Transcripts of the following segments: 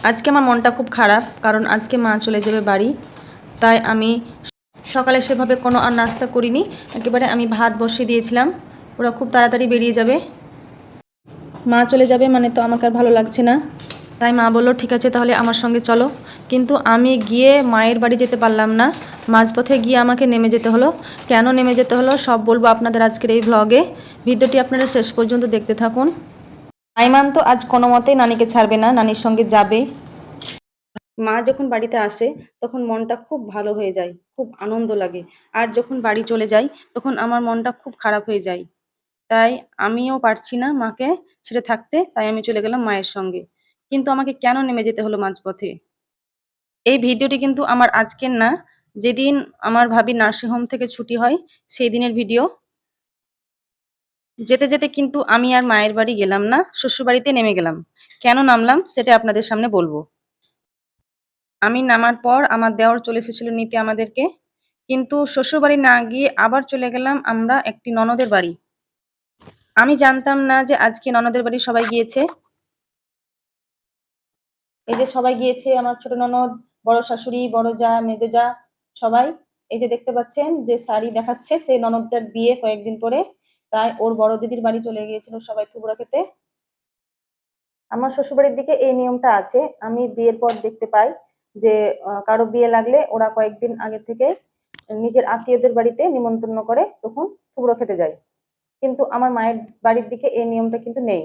আজকে আমার মনটা খুব খারাপ, কারণ আজকে মা চলে যাবে বাড়ি। তাই আমি সকালে সেভাবে কোনো আর নাস্তা করিনি, একেবারে আমি ভাত বসিয়ে দিয়েছিলাম। ওরা খুব তাড়াতাড়ি বেরিয়ে যাবে, মা চলে যাবে মানে তো আমাকে আর ভালো লাগছে না। তাই মা বললো ঠিক আছে তাহলে আমার সঙ্গে চলো, কিন্তু আমি গিয়ে মায়ের বাড়ি যেতে পারলাম না। মাঝপথে গিয়ে আমাকে নেমে যেতে হলো। কেন নেমে যেতে হলো সব বলবো আপনাদের আজকের এই ভ্লগে। ভিডিওটি আপনারা শেষ পর্যন্ত দেখতে থাকুন। আইমান তো আজ কোনো মতেই নানিকে ছাড়বে না, নানির সঙ্গে যাবে। মা যখন বাড়িতে আসে তখন মনটা খুব ভালো হয়ে যায়, খুব আনন্দ লাগে। আর যখন বাড়ি চলে যাই তখন আমার মনটা খুব খারাপ হয়ে যায়। তাই আমিও পারছি না মাকে ছেড়ে থাকতে, তাই আমি চলে গেলাম মায়ের সঙ্গে। কিন্তু আমাকে কেন নেমে যেতে হলো মাঝপথে? এই ভিডিওটি কিন্তু আমার আজকের না, যেদিন আমার ভাবি নার্সিংহোম থেকে ছুটি হয় সেই দিনের ভিডিও। যেতে যেতে কিন্তু আমি আর মায়ের বাড়ি গেলাম না, শ্বশুরবাড়িতে নেমে গেলাম। কেন নামলাম সেটা আপনাদের সামনে বলবো। আমি নামার পর আমার দেওর চলে এসেছিল নিতে আমাদেরকে, কিন্তু শ্বশুরবাড়ি না গিয়ে আবার চলে গেলাম আমরা একটি ননদের বাড়ি। আমি জানতাম না যে আজকে ননদের বাড়ি সবাই গিয়েছে। এই যে সবাই গিয়েছে, আমার ছোট ননদ, বড় শাশুড়ি, বড় জা, মেজো জা, সবাই। এই যে দেখতে পাচ্ছেন যে শাড়ি দেখাচ্ছে, সেই ননদটার বিয়ে কয়েকদিন পরে, তাই ওর বড় দিদির বাড়ি চলে গিয়েছিল সবাই থুবড়া খেতে। আমার শ্বশুরবাড়ির দিকে এই নিয়মটা আছে, আমি বিয়ের পর দেখতে পাই যে কারো বিয়ে লাগলে ওরা কয়েকদিন আগে থেকে নিজের আত্মীয়দের বাড়িতে নিমন্ত্রণ করে তখন থুবড়ো খেতে যায়। কিন্তু আমার মায়ের বাড়ির দিকে এই নিয়মটা কিন্তু নেই।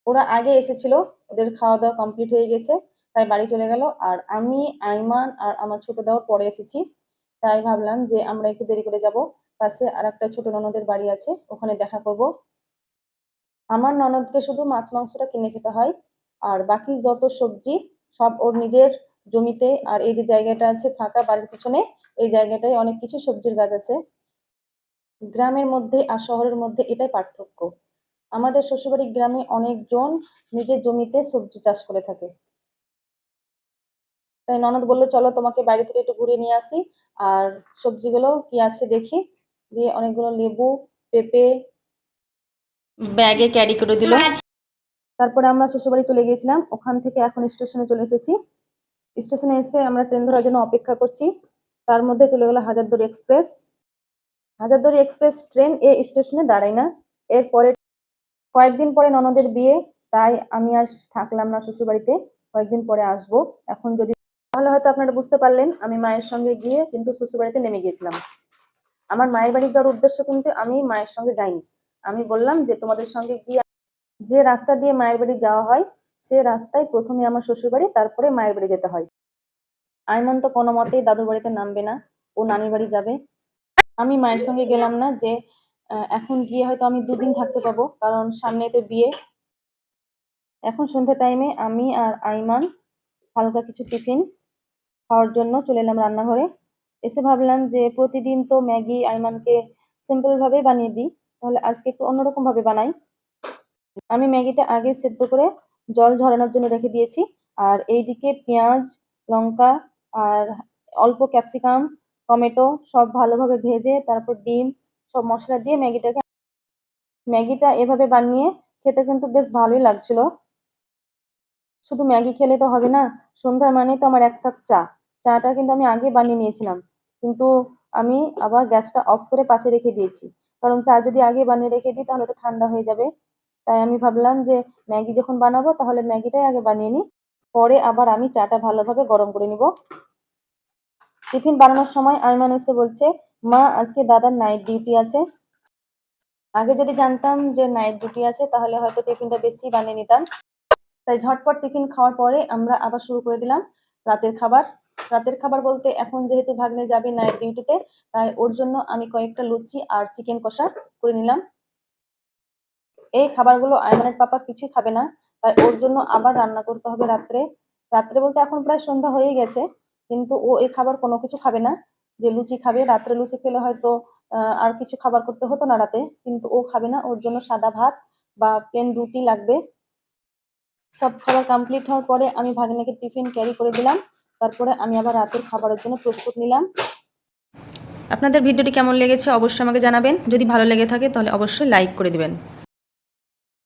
ওরা আগে এসেছিল, ওদের খাওয়া দাওয়া কমপ্লিট হয়ে গেছে, তাই বাড়ি চলে গেল। আর আমি, আইমান আর আমার ছোট দেওর পরে এসেছি। তাই ভাবলাম যে আমরা একটু দেরি করে যাব, পাশে আর একটা ছোট ননদের বাড়ি আছে, ওখানে দেখা করব। আমার ননদকে শুধু মাছ মাংসটা কিনে খেতে হয়, আর বাকি যত সবজি সব ওর নিজের জমিতে। আর এই যে জায়গাটা আছে ফাঁকা বাড়ির পিছনে, এই জায়গাটায় অনেক কিছু সবজির গাছ আছে। গ্রামের মধ্যে আর শহরের মধ্যে এটাই পার্থক্য। আমাদের শ্বশুরবাড়ি গ্রামে অনেকজন নিজের জমিতে সবজি চাষ করে থাকে। তাই ননদ বললো চলো তোমাকে বাইরে থেকে একটু ঘুরিয়ে নিয়ে আসি, আর সবজিগুলো কি আছে দেখি। দিয়ে অনেকগুলো লেবু, পেঁপে ব্যাগে ক্যারি করে দিল। তারপরে আমরা শ্বশুরবাড়ি চলে গিয়েছিলাম, ওখান থেকে এখন স্টেশনে চলে এসেছি। স্টেশনে এসে আমরা ট্রেন ধরার জন্য অপেক্ষা করছি। তার মধ্যে চলে গেল Hazarduari express. Hazarduari express train এই স্টেশনে দাঁড়ায় না। এরপরে কয়েকদিন পরে ননদের বিয়ে, তাই আমি আর থাকলাম না শ্বশুরবাড়িতে, কয়েকদিন পরে আসবো। এখন যদি তাহলে হয়তো আপনারা বুঝতে পারলেন আমি মায়ের সঙ্গে গিয়ে কিন্তু শ্বশুরবাড়িতে নেমে গিয়েছিলাম। আমার মায়ের বাড়ি যাওয়ার উদ্দেশ্য কিন্তু আমি মায়ের সঙ্গে যাইনি। আমি বললাম যে তোমাদের সঙ্গে গিয়ে, যে রাস্তা দিয়ে মায়ের বাড়ি যাওয়া হয় সে রাস্তায় প্রথমে আমার শ্বশুর বাড়ি, তারপরে মায়ের বাড়ি যেতে হয়। আইমান তো কোনো মতেই দাদুর বাড়িতে নামবে না, ও নানির বাড়ি যাবে। আমি মায়ের সঙ্গে গেলাম না, যে এখন গিয়ে হয়তো আমি দুদিন থাকতে পাবো, কারণ সামনে তো বিয়ে। এখন সন্ধ্যা টাইমে আমি আর আইমান হালকা কিছু টিফিন খাওয়ার জন্য চলে এলাম রান্নাঘরে। এসে ভাবলাম যে প্রতিদিন তো ম্যাগি আইমানকে সিম্পল ভাবে বানিয়ে দিই, তাহলে আজকে একটু অন্যরকম ভাবে বানাই। আমি ম্যাগিটা আগে সেদ্ধ করে জল ঝরানোর জন্য রেখে দিয়েছি। আর এইদিকে পেঁয়াজ, লঙ্কা আর অল্প ক্যাপসিকাম, টমেটো সব ভালোভাবে ভেজে তারপর ডিম সব মশলা দিয়ে ম্যাগিটা এভাবে বানিয়ে খেতে কিন্তু বেশ ভালোই লাগছিল। শুধু ম্যাগি খেলে তো হবে না, সন্ধ্যা মানেই তো আমার এক কাপ চা। চাটা কিন্তু আমি আগে বানিয়ে নিয়েছিলাম, কিন্তু আমি আবার গ্যাসটা অফ করে পাশে রেখে দিয়েছি, কারণ চা যদি আগে বানিয়ে রেখে দিই তাহলে তো ঠান্ডা হয়ে যাবে। তাই আমি ভাবলাম যে ম্যাগি যখন বানাবো তাহলে ম্যাগিটাই আগে বানিয়ে নিই, পরে আবার আমি চাটা ভালোভাবে গরম করে নিব। টিফিন বানানোর সময় আইমান এসে বলছে মা আজকে দাদার নাইট ডিউটি আছে। আগে যদি জানতাম যে নাইট ডিউটি আছে তাহলে হয়তো টিফিনটা বেশি বানিয়ে নিতাম। তাই ঝটপট টিফিন খাওয়ার পরে আমরা আবার শুরু করে দিলাম রাতের খাবার। রাতের খাবার বলতে এখন যেহেতু ভাগ্নে যাবে নাইট ডিউটিতে, তাই ওর জন্য আমি কয়েকটা লুচি আর চিকেন কষা করে নিলাম। এই খাবারগুলো আয়মানের পাপা কিছুই খাবে না, তাই ওর জন্য আবার রান্না করতে হবে রাত্রে। রাত্রে বলতে এখন প্রায় সন্ধ্যা হয়ে গেছে, কিন্তু ও এই খাবার কোনো কিছু খাবে না। যে লুচি খাবে, রাত্রে লুচি খেলে হয়তো আর কিছু খাবার করতে হতো না রাতে, কিন্তু ও খাবে না, ওর জন্য সাদা ভাত বা প্লেন রুটি লাগবে। সব খাবার কমপ্লিট হওয়ার পরে আমি ভাগ্নেকে টিফিন ক্যারি করে দিলাম। তারপরে আমি আবার রাতের খাবারের জন্য প্রস্তুত নিলাম। আপনাদের ভিডিওটি কেমন লেগেছে অবশ্যই আমাকে জানাবেন, যদি ভালো লেগে থাকে তাহলে অবশ্যই লাইক করে দিবেন।